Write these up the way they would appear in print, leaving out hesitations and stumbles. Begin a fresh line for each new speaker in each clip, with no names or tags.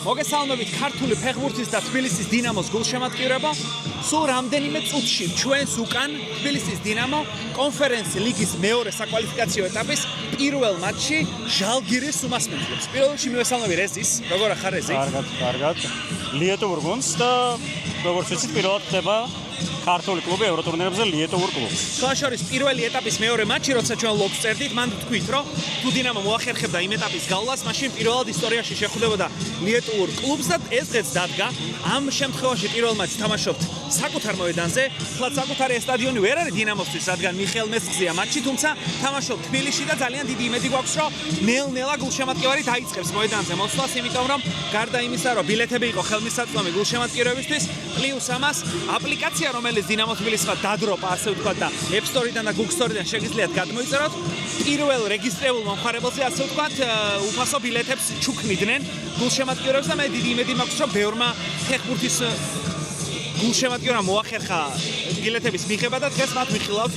მოგესალმებით ქართული ფეხბურთის და თბილისის დინამოს გულშემატკივრებო. სულ რამდენიმე წუთში ჩვენს უკან თბილისის დინამო კონფერენს ლიგის მეორე საკვალიფიკაციო ეტაპის პირველ მატჩში ჟალგირის უმასპინძლებს. პირველ რიგში მივესალმები რეზის. როგორ ახარ რეზი?
კარგად. ლიეტოვურ გუნდს და როგორც ვიცით, პირველად ხდება ქართული კლუბი ევროტურნირებზე ლიეტოვურ კლუბს.
შორის პირველი ეტაპის მეორე მატჩი, როცა ჩვენ ლოგს წერდით, მან თქვით, რომ თუ დინამო მოახერხებდა იმ ეტაპის გავლას, მაშინ პირველად ისტორიაში შეხვდებოდა ლიეტოვურ კლუბს და ეს დღეც დადგა. ამ შემთხვევაში პირველ მატჩს თამაშობთ საკუთარ მოედანზე. თლაც საკუთარი სტადიონი ვერ არის დინამოსთვის, რადგან მიხეილ მესხზეა მატჩი, თუმცა თამაშობთ თბილისში და ძალიან დიდი იმედი გვაქვს, რომ ნელ-ნელა გულშემატკივარი დაიწყებს მოედანზე მოსვლას, იმიტომ რომ გარდა იმისა, რომ ბილეთები იყო ხელმისაწვდომი გულშემატკივრებისთვის, პლუს ამას აპლიკაცია, რომელიც დინამო თბილისმა დადროპა, ასე ვთქვათ და App Store-დან და Google Store-დან შეგიძლიათ გადმოიწეროთ. პირველ რეგისტრირებულ მომხმარებელზე, ასე ვთქვათ, უფასო ბილეთებს ჩუქნიდნენ გულშემატკივრებს და მე დიდი იმედი მაქვს, რომ ბევრმა ფეხბურთის გულშემატკივრმა მოახერხა ბილეთების მიღება და დღეს მათ მიხილავთ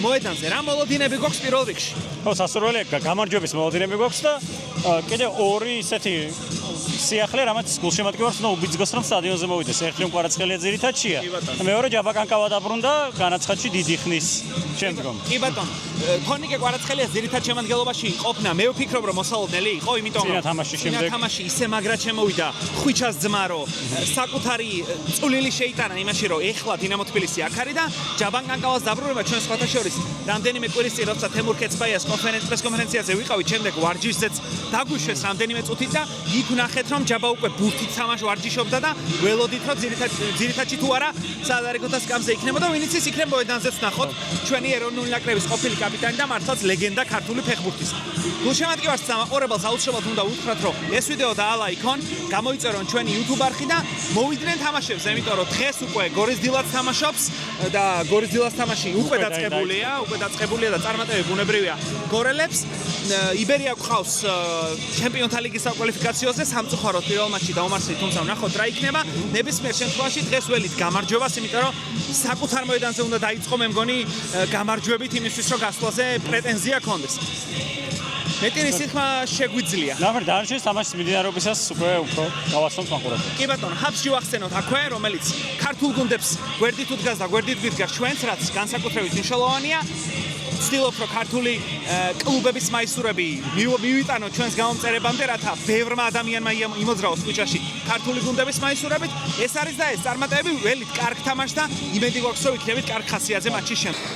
მოედანზე. რა მოლოდინები გვაქვს პირველ რიგში?
ხო, სასურველია, გამარჯვების მოლოდინები გვაქვს და კიდე ორი ისეთი სიახლე, რამაც გულშემატკივარს უნდა უბიძგოს, რომ სტადიონზე მოვიდეს. ერთი კვარაცხელია ძირითადშია. მეორე ჯაბაკანკავა დაბრუნდა განაცხადში დიდი ხნის შემდგომ.
კი ბატონო, თონიკე კვარაცხელია ძირითად შემადგენლობაში ყოფნა, მე ვფიქრობ, რომ მოსალოდნელი იყო, იმიტომ რომ
წინა
თამაში ისე მაგრად შემოვიდა ხვიჩას ძმა, რომ საკუთარი წვლილი შეიტანა იმაში, რომ ეხლა დინამო თბილისი აქ არის და ჯაბაკანკავას დაბრუნება ჩვენ სხვათა შორის რამდენიმე კვირის წინ, როცა თემურ ქეცბაიას პრესკონფერენციაზე ვიყავით, შემდეგ ვარჯიშზეც დაგვიშვეს რამდენიმე წუთით და იქ ვნახეთ, რომ ჯაბა უკვე ბურთით თამაშ ვარჯიშობდა და ველოდით, რომ ძირითადში თუ არა საადარიგოთა სკამზე იქნებოდა, ვინც ის იქნებ მოედანზეც ვნახოთ ჩვენი ეროვნული ნაკრების ყოფილი კაპიტანი და მართლაც ლეგენდა ქართული ფეხბურთის. გულშემატკივარს სამაყურებელს აუცილებლად უნდა უთხრათ, რომ ეს ვიდეო დაალაიქონ, გამოიწერონ ჩვენი YouTube არხი და მოვიდნენ თამაშებზე, იმიტომ რომ დღეს უკვე გორის დილაც თამაშობს და გორის დილას თამაში უკვე დაწყებულია და წარმატებები ბუნებრივია გორელებს. იბერია გვყავს ჩემპიონთა ლიგის საკვალიფიკაციოზე სამწუხაროდ პირველ მატჩში დაუმარცხეთ, თუმცა ვნახოთ რა იქნება. ნებისმიერ შემთხვევაში დღეს ველით გამარჯვებას, იმიტომ რომ საკუთარ მოედანზე უნდა დაიწყო, მე მგონი გამარჯვებით იმისთვის, რომ გასვლაზე პრეტენზია ქონდეს. მეტი რისხმა შეგვიძლია.
ნახეთ, დანარჩენ თამაშის მიმდინარეობისას უკვე უფრო გავასწროთ მაყურებელს.
კი ბატონო, ჰაბსში ვახსენოთ აქვე, რომელიც ქართულ გუნდებს გვერდით უდგას და გვერდით გვიდგას ჩვენს, რაც განსაკუთრებით მნიშვნელოვანია. ვცდილობ, რომ ქართული კლუბების მაისურები მივიტანოთ ჩვენს გამომწერებამდე, რათა ბევრმა ადამიანმა იმოძრაოს ხვიჩაში ქართული გუნდების მაისურებით. ეს არის და ეს წარმატებები ველით კარგ თამაშს და იმედი გვაქვს, რომ იქნებით კარგ ხასიათზე მატჩის შემდეგ.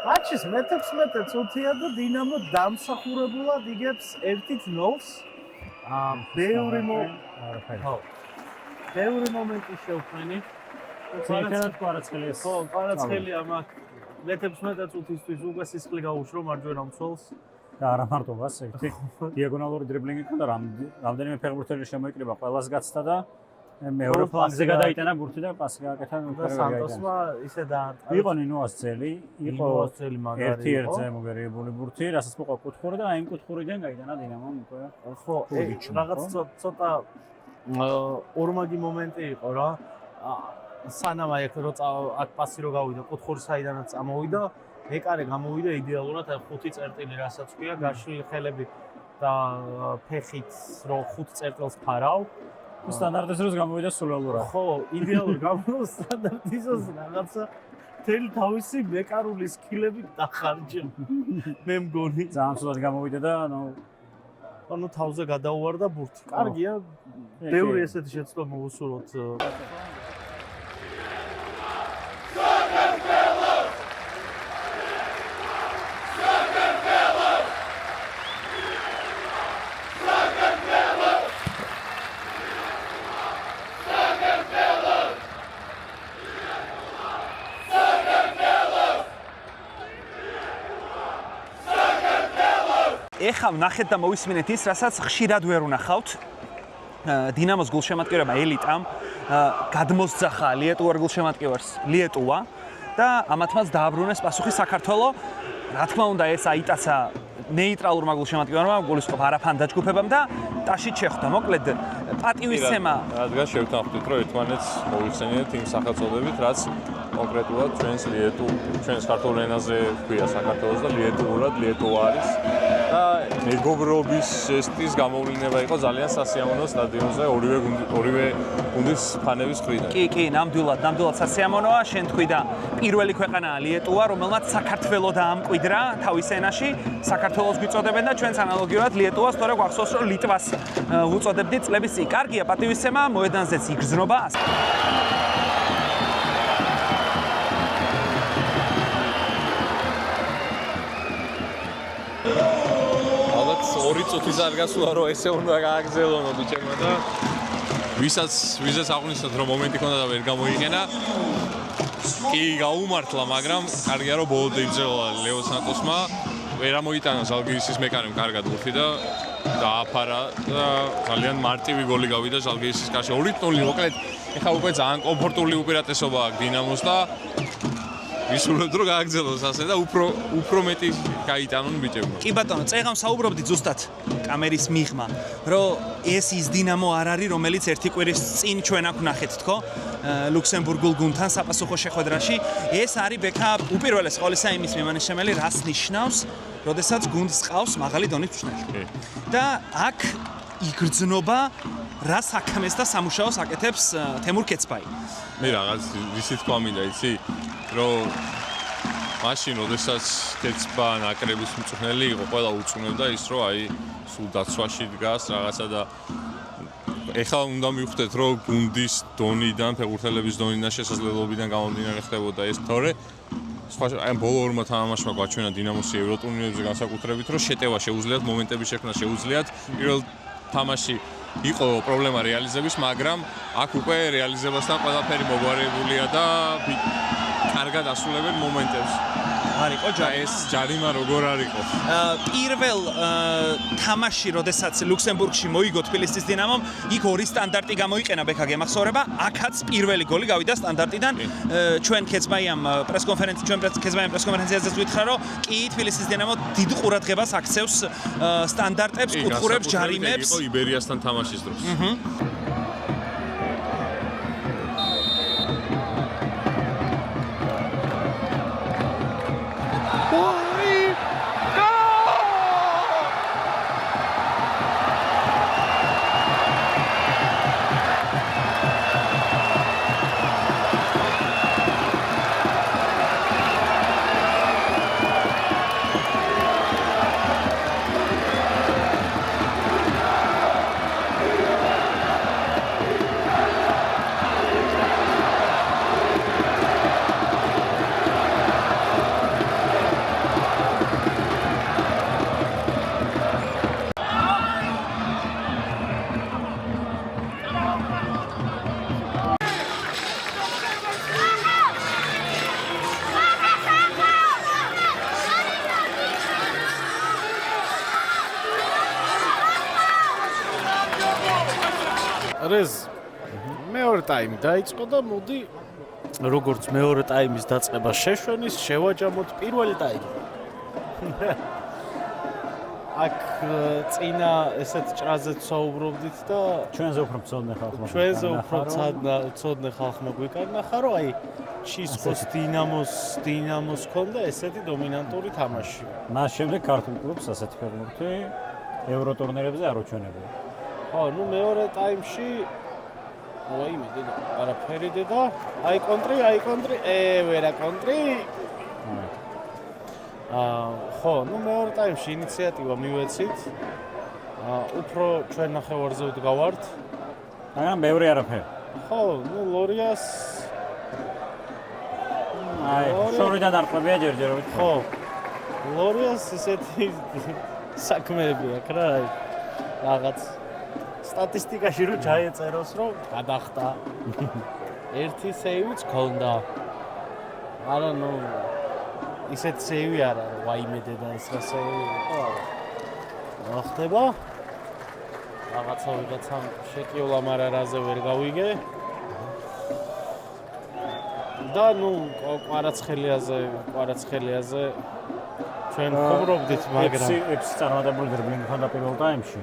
მატჩის მე-16 წუთია და დინამო დამსახურებულად იგებს 1-0-ს. ბევრი მომენტი შევხვენი.
შეიძლება კვარაცხელია.
ხო, კვარაცხელია მაგ მე-16 წუთისთვის უკვე სისხლი გაუშრო მარჯვენა მცველს.
და არა მარტო მას, ერთი დიაგონალური დრიბლინგი ქონდა, რამდენიმე ფეხბურთელი შემოიკრიბა, ყველას გაცდა და მეორე ფლანგზე გადაიტანა ბურთი და პასი გააკეთა
სანტოსმა ისე დაარტყა.
იყო ნინოას ძელი, იყო
მაგარი.
1-1-ზე მოგერიებული ბურთი, რასაც მოყვა კუთხური და აი იმ კუთხურიდან გაიტანა დინამომ უკვე.
ხო, რაღაც ცოტა ორმაგი მომენტი იყო რა. სანამ აი აქ პასი რო გავიდა, კუთხური საიდანაც წამოვიდა, ეკარე გამოვიდა იდეალურად 5 წერტილი, რასაც ქვია, გაშლილი ხელები და ფეხით რო 5 წერტილს ფარავ.
სტანდარტის დროს გამოვიდა სულელურად.
ხო, იდეალური გამოვიდა სტანდარტის დროს რაღაცა თელი თავისი მეკარული სკილები დახარჯა. მე მგონი.
ძალიან ცუდად გამოვიდა და
ანუ თავზე გადაუვარდა ბურთი. კარგია. ბევრი ესეთი შეცდომა მოვუსურვოთ.
ეხლა ვნახეთ და მოვისმინეთ ის, რასაც ხშირად ვერ ვნახავთ. დინამოს გულშემატკივრებმა ელიტამ გადმოსძახა ლიეტუვარ გულშემატკივარს ლიეტუვა და ამათმაც დააბრუნეს პასუხი საქართველო. რა თქმა უნდა, ეს აიტაცა ნეიტრალურმა გულშემატკივარმა, გულისხმობ არაფან დაჯგუფებამ და ტაშით შეხვდა. მოკლედ, პატივისცემა
რადგან შევთანხმდით, რომ ერთმანეთს მოვიხსენიეთ იმ სახელწოდებით, რაც კონკრეტულად ჩვენს ქართულ ენაზე ქვია საქართველოს და ლიეტუურად ლიეტუვა არის. და მეგობრობის ჟესტის გამოვლინება იყო ძალიან სასიამოვნო სტადიონზე ორივე გუნდის ფანების მხრიდან.
კი, ნამდვილად სასიამოვნოა. შენ თქვი და პირველი ქვეყანაა ლიეტუვა, რომელმაც საქართველო დაამკვიდრა თავის ენაში. საქართველოს გვიწოდებენ და ჩვენც ანალოგიურად ლიეტუვას, თორე გვახსოვს, რომ ლიტვას უწოდებდით წლების წინ. კარგია, პატივისცემა, მოედანზეც იგრძნობა.
ორი წუთი არ გასულა რომ ესე უნდა გააგზელონო ბიჭებმა და ვისაც აღვნიშნოთ რომ მომენტი ქონდა და ვერ გამოიყენა კი გაუმართლა მაგრამ კარგია რომ ბოლომდე იბრძოლა ლეო სანტოსმა ვერ ამოიტანა ჟალგირისის მეკარემ კარგად ბურთი და დააფარა და ძალიან მარტივი გოლი გავიდა ჟალგირისის კარში 2-0 მოკლედ ეხლა უკვე ძალიან კომფორტული უპირატესობა აქვს დინამოს და ვისურვებთ რომ გააგზელოს ასე და უფრო მეტი გაიტანონ ბიჭებმა.
კი ბატონო, წეღამ საუბრობდი ზუსტად კამერის მიღმა, რომ ეს ის დინამო არ არის, რომელიც ერთი კვირის წინ ჩვენ აქ ვნახეთ, თქო, ლუქსემბურგულ გუნდთან საპასუხო შეხვედრაში. ეს არის ბექა უპირველეს ყოვლისა იმის მემარჯვენე, რას ნიშნავს, როდესაც გუნდს ყავს მაღალი დონის მწვრთნელი. და აქ იგრძნობა რა საქმეს და სამუშაოს აკეთებს თემურ კეცბაი.
მე რაღაც ვისი თქვა მინდა, იცი? რომ მაშინ, როდესაც კეცბა ნაკრების მწვრთნელი იყო, ყველა უწუნებდა ის, რომ აი სულ დაცვაში დგას რაღაცა და ეხლა უნდა მივხვდეთ, რომ გუნდის დონიდან, ფეხბურთელების დონიდან, შესაძლებლობიდან გამომდინარე ხდებოდა ეს, თორე სხვა აი ბოლო ორმა თამაშმა გვაჩვენა დინამოსი ევროტურნირებზე განსაკუთრებით, რომ შეტევა შეუძლიათ, მომენტები შექმნა შეუძლიათ. პირველ თამაში იყო პრობლემა რეალიზების, მაგრამ აქ უკვე რეალიზებასთან ყველაფერი მოგვარებულია და კარგად ასრულებენ მომენტებს.
არისო
ეს ჯარიმა როგორ არისო?
პირველ თამაში, როდესაც ლუქსემბურგში მოიგო თბილისის დინამომ, იქ ორი სტანდარტი გამოიყენა ბექა გემახსოვრება, აქაც პირველი გოლი გავიდა სტანდარტიდან. ჩვენ კეცბაიამ პრესკონფერენციაზე ვითხრა, რომ კი თბილისის დინამო დიდ ყურადღებას აქცევს სტანდარტებს, კუთხურებს, ჯარიმებს.
იყო იბერიასთან თამაშის დროს.
რეზ მეორე ტაიმი დაიწყო და მოდი როგორც მეორე ტაიმის დაწყება შეშვენის შევაჯამოთ პირველი ტაიმი. აქ წინა ესეთ ჭრაზეც საუბრობდით და
ჩვენზე უფრო მწოდნე ხალხმა
ჩვენზე უფრო მწოდნე ხალხმა გვიკარნახა, რომ აი ჩისკოს დინამოს ქონდა ესეთი დომინანტური თამაში.
მას შემდეგ ქართულ კლუბს ასეთი ფეხბურთი ევროტურნირებზე არ უჩვენებია.
ხო, ნუ მეორე ტაიმში ვაიმე დედა, არაფერი დედა, აი კონტრი, ვერა კონტრი. ხო, ნუ მეორე ტაიმში ინიციატივა მივეცით. უფრო ჩვენ ნახევარზე ვდგავართ.
მაგრამ ბევრი არაფერი.
ხო, ნუ ლორიას
შორიდან არყებია ჯერჯერობით.
ხო. ლორიას ესეთი საქმეები აქვს რა, რაღაც სტატისტიკაში რო ჩაეწეროს, რომ გადახტა. ერთი სეივიც ქონდა. არა, ნუ ისეთ სეივი არა, ვაიმე დედა ეს რა სეივი იყო, არა. ხდება. ვიღაცამ შეკიულა, მაგრამ რაზე ვერ გავიგე. და ნუ კვარაცხელიაზე ჩვენ ხუმრობდით, მაგრამ
ეფსი წარმატებული დრიბლინგი ჰქონდა პირველ ტაიმში.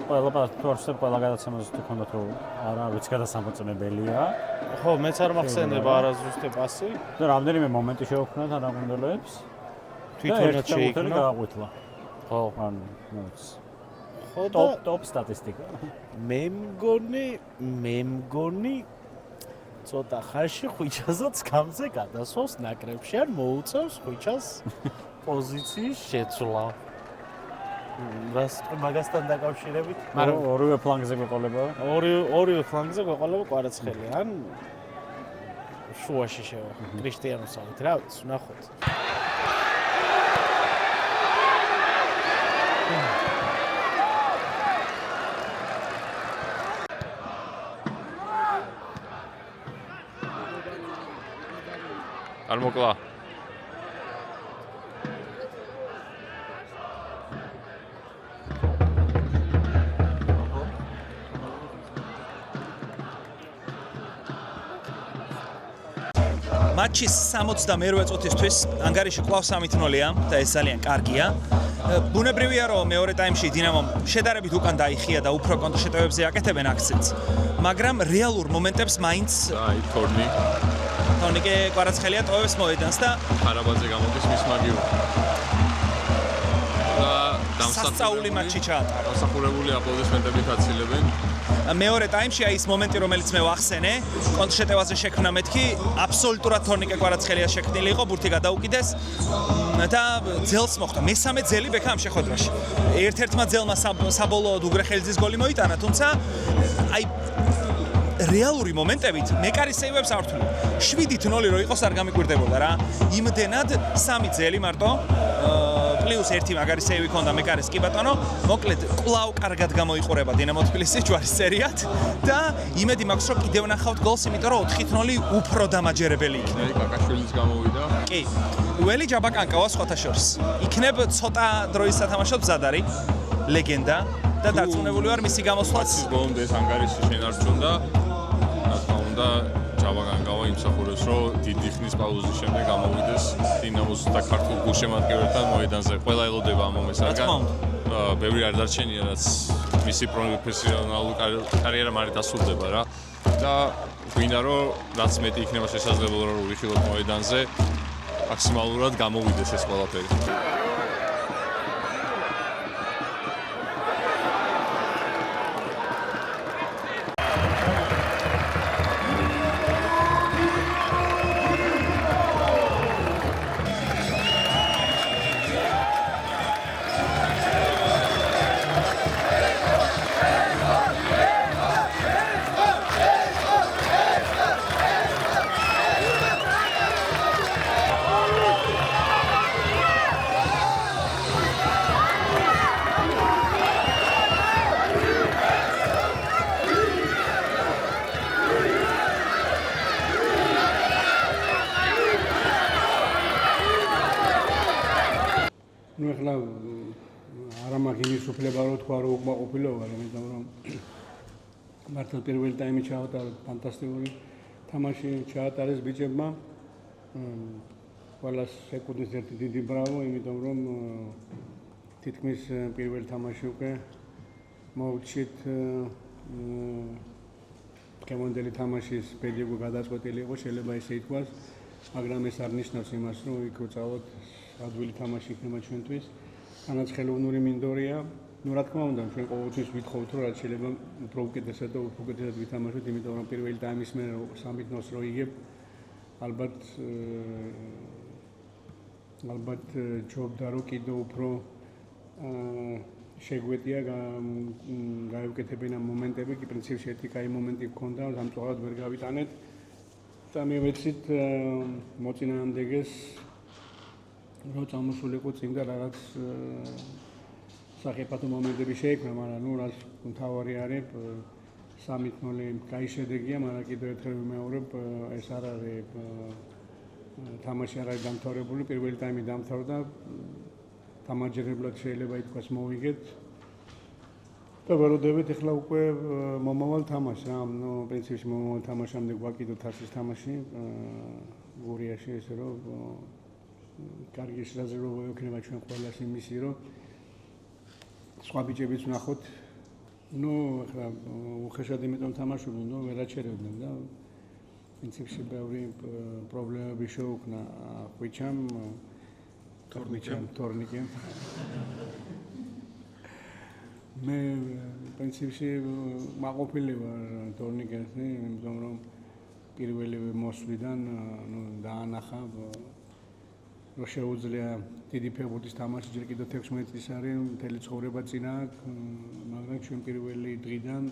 ყველა გადაცემაზე ჰქონდათ, რომ არა ვიცი გადასამოწმებელია.
ხო, მეც არ მახსენდება არაზუსტი პასი.
და რამდენიმე მომენტი შეუქმნათ ანაგუნდელებს.
თვითონაც შეიქმნა.
გააყვითლა.
ხო,
ანუ მოიც.
ხო და
ტოპ სტატისტიკა.
მე მგონი ცოტა ხანში ხვიჩაზაც გამზე გადასვავს ნაკრებში, ან მოუწევს ხვიჩას პოზიციის შეცვლა. მაგასთან დაკავშირებით,
მაგრამ ორივე ფლანგზე გვეყოლება.
ორივე ფლანგზე გვეყოლება კვარაცხელი, ან შუაში შევა. კრისტიანოს ავით, რა ვიცი, ვნახოთ.
არ მოკლა.
მატჩის 68 წუთისთვის ანგარიში კვლავ 3-0-ია და ეს ძალიან კარგია. ბუნებრივია, რომ მეორე ტაიმში დინამომ შედარებით უკან დაიხია და უფრო კონტრშეტევებზე აკეთებენ აქცენტს. მაგრამ რეალურ მომენტებს მაინც
აი
თორნიკე კვარაცხელია ტოვებს მოედანს და
ხარაბაძე გამოდის მის მაგივრად. და
სასწაული მატჩი ჩაატარა.
დასახურებული აპლოდისმენტებით აცილებენ.
მეორე ტაიმში აი ეს მომენტი, რომელიც მე ვახსენე, კონტრშეტევაზე შექმნა მეთქი, აბსოლუტურად თორნიკე კვარაცხელიას შექმნილი იყო, ბურთი გადაუკიდეს და ძელს მოხდა. მესამე ძელი ბექა ამ შეხვედრაში. ერთ-ერთმა ძელმა საბოლოოდ უგრეხელიძის გოლი მოიტანა, თუმცა აი რეალური მომენტებით მეკარის სეივებს არ ვთვლი. 7-0 რო იყოს არ გამიკვირდებოდა რა. იმდენად 3 ძელი მარტო პლუს 1 მაგარი სეივი ქონდა მეკარის კი ბატონო. მოკლედ კვლავ კარგად გამოიყურება დინამო თბილისის ჯვარის სერიად და იმედი მაქვს რომ კიდევ ნახავთ გოლს, იმიტომ რომ 4-0 უფრო დამაჯერებელი იქნება.
კაკაშვილიც გამოვიდა.
კი. ველი ჯაბაკანკავა სხვათა შორის. იქნებ ცოტა დროის სათამაშოდ მზად არის ლეგენდა და დარწმუნებული ვარ მისი გამოსვლაც
ბოლომდე ეს ანგარიში შენარჩუნდა. რა თქმა უნდა, ჯაბაკანკავა იმსახურებს, რომ დიდი ხნის პაუზის შემდეგ გამოვიდეს დინამოს და ქართულ გულშემატკივრებთან მოედანზე. ყველა ელოდება ამ მომენტს, რადგან ბევრი არ დარჩენია, რაც მისი პროფესიონალური კარიერა მალე დასრულდება რა. და გვინდა რომ რაც მეტი იქნება შესაძლებლობა რომ ვიხილოთ მოედანზე, მაქსიმალურად გამოვიდეს ეს ყველაფერი.
მაქვს იმის უფლება რომ თქვა რომ უკმაყოფილო ვარ, იმიტომ რომ მართლა პირველი ტაიმი ჩაატარეთ, ფანტასტიკური თამაში ჩაატარეს ბიჭებმა. ყველა სეკუნდის ერთი დიდი ბრავო, იმიტომ რომ თითქმის პირველ თამაში უკვე მოვჩით გემონდელი თამაშის ბედი უკვე გადაწყვეტილი იყო, შეიძლება ისე ითქვას, მაგრამ ეს არ ნიშნავს იმას, რომ იქ ვწავოთ ადვილი თამაში იქნება ჩვენთვის. თანაც ხელოვნური მინდორია. Ну, რა თქმა უნდა, ჩვენ ყოველთვის ვითხოვთ, რომ რაც შეიძლება უფრო უკეთესად და უფრო უკეთესად ვითამაშოთ, იმიტომ რომ პირველი ტაიმის მერე სამიტნოს რო იგებ, ალბათ ჯობდა რომ კიდევ უფრო შეგვეტია გაევკეთებინა მომენტები, კი პრინციპში ერთი კაი მომენტი გქონდა, ამწუხარად ვერ გავიტანეთ. და მე ვეცით მოწინააღმდეგეს რო წამოსულიყო წინ და რაღაც სახიფათო მომენტები შეიქმნა, მაგრამ ნუ რაც მთავარი არის 3-0 კაი შედეგია, მაგრამ კიდევ ერთხელ ვიმეორებ, ეს არ არის თამაში არ არის დამთავრებული, პირველი ტაიმი დამთავრდა, დამაჯერებლად შეიძლება ითქვას მოვიგეთ და ველოდებით ახლა უკვე მომავალ თამაშს რა, ნუ პრინციპში მომავალ თამაშამდე გვაკიდოთ ასის თამაში გურიაში, ესე რომ კარგი შესაძლებლობა ექნება ჩვენ ყველას იმისი, რომ სხვა ბიჭებიც ვნახოთ. ნუ ახლა უხეშად იმიტომ თამაშობდნენ, ნუ ვერ აჩერებდნენ და პრინციპში ბევრი პრობლემები შეუქმნა ხვიჩამ, თორნიკემ. მე პრინციპში მაყოფილი ვარ თორნიკემზე, იმიტომ რომ პირველი მოსვლიდან ნუ დაანახა რომ შეუძლია დიდი ფეხბურთის თამაში, ჯერ კიდევ 16 წლის არის, მთელი ცხოვრება წინ აქვს, მაგრამ ჩვენ პირველი დღიდან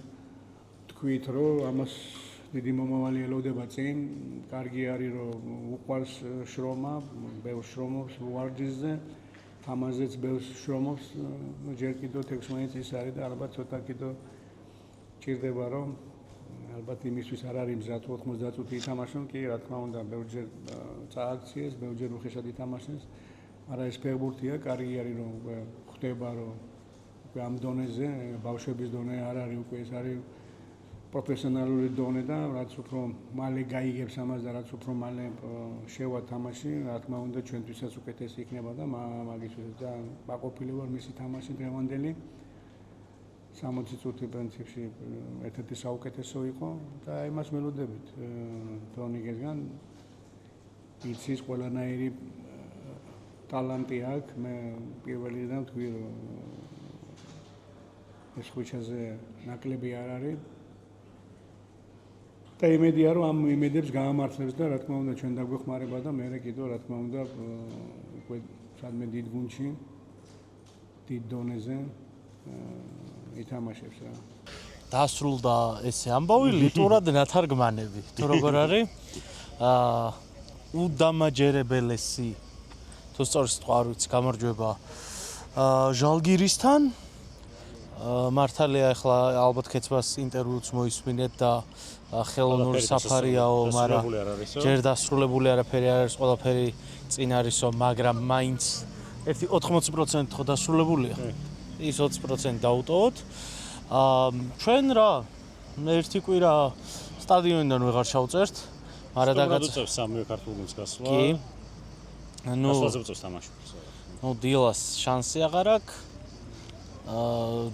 თქვით, რომ ამას დიდი მომავალი ელოდება წინ, კარგი არის, რომ უყვარს შრომა, ბევრ შრომობს ვარჯიშზე, თამაშზეც ბევრ შრომობს, ჯერ კიდევ 16 წლის არის და ალბათ ცოტა კიდევ ჭირდება, რომ ალბათ იმისთვის არ არის მზად 90 წუთი ითამაშონ, კი, რა თქმა უნდა, ბევრჯერ წააქციეს, ბევრჯერ უხეშად ითამაშეს, მაგრამ ეს ფეხბურთია, კარგი არის, რომ ხვდება, რომ უკვე ამ დონეზე, ბავშვების დონე არ არის, უკვე ეს არის პროფესიონალური დონე და რაც უფრო მალე გაიგებს ამას და რაც უფრო მალე შევა თამაში, რა თქმა უნდა, ჩვენთვისაც უკეთესი იქნება და მაგისთვის და მაყოფილი ვარ მისი თამაში დღევანდელი. 60 წუთი პრინციპში ერთ-ერთი საუკეთესო იყო და იმას ველოდებით თორნიკესგან იცის ყველანაირი ტალანტი აქვს, მე პირველიდან თქვი რომ ეს ხვიჩაზე ნაკლები არ არის და იმედია რომ ამ იმედებს გაამართლებს და რა თქმა უნდა ჩვენ დაგვეხმარება და მე კიდევ რა თქმა უნდა უკვე სადმე დიდ გუნდში დიდ დონეზე ითამაშებს რა.
დასრულდა ესე ამბავი ლიტურად ნათარგმანები. თუ როგორ არის? უდამაჯერებელესი თუ სწორი სიტყვა არ ვიცი, გამარჯვება ჟალგირისთან. მართალია ახლა ალბათ კეთებას ინტერვიუც მოისმინეთ და ხელოვნური საფარიაო, მაგრამ ჯერ დასრულებული არაფერი არ არის, ყველაფერი წინ არისო, მაგრამ მაინც ერთი 80% ხო დასრულებულია. ის 20% დაუტოვოთ. ჩვენ რა, ერთი კვირა სტადიონიდან ვეღარ ჩავწერთ, მაგრამ
დაგაწევს სამივე ქართულ გუნდს გასვლა.
კი. ნუ
გასვლაზე თამაშობს.
ნუ დილას შანსი აღარ აქვს.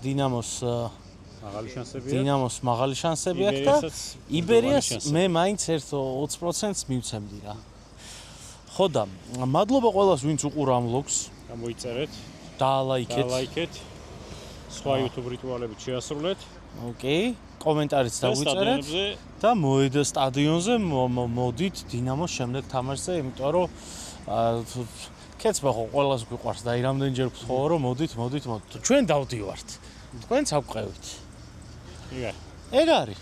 დინამოს მაღალი შანსები აქვს და იბერიას მე მაინც ერთ 20%-ს მივცემდი რა. ხო და მადლობა ყველას ვინც უყურა ამ vlogs.
გამოიწერეთ.
დაალაიქეთ.
სხვა YouTube რიტუალებით შეასრულეთ.
ოკეი, კომენტარიც დავიწერეთ და მოედო სტადიონზე მოდით დინამოს შემდეგ თამაშზე, იმიტომ რომ კეთება ხო ყველას გვიყვარს და რამდენჯერ ვთხოვო რომ მოდით. ჩვენ დავდივართ. თქვენც აღყევით. ეგ არის.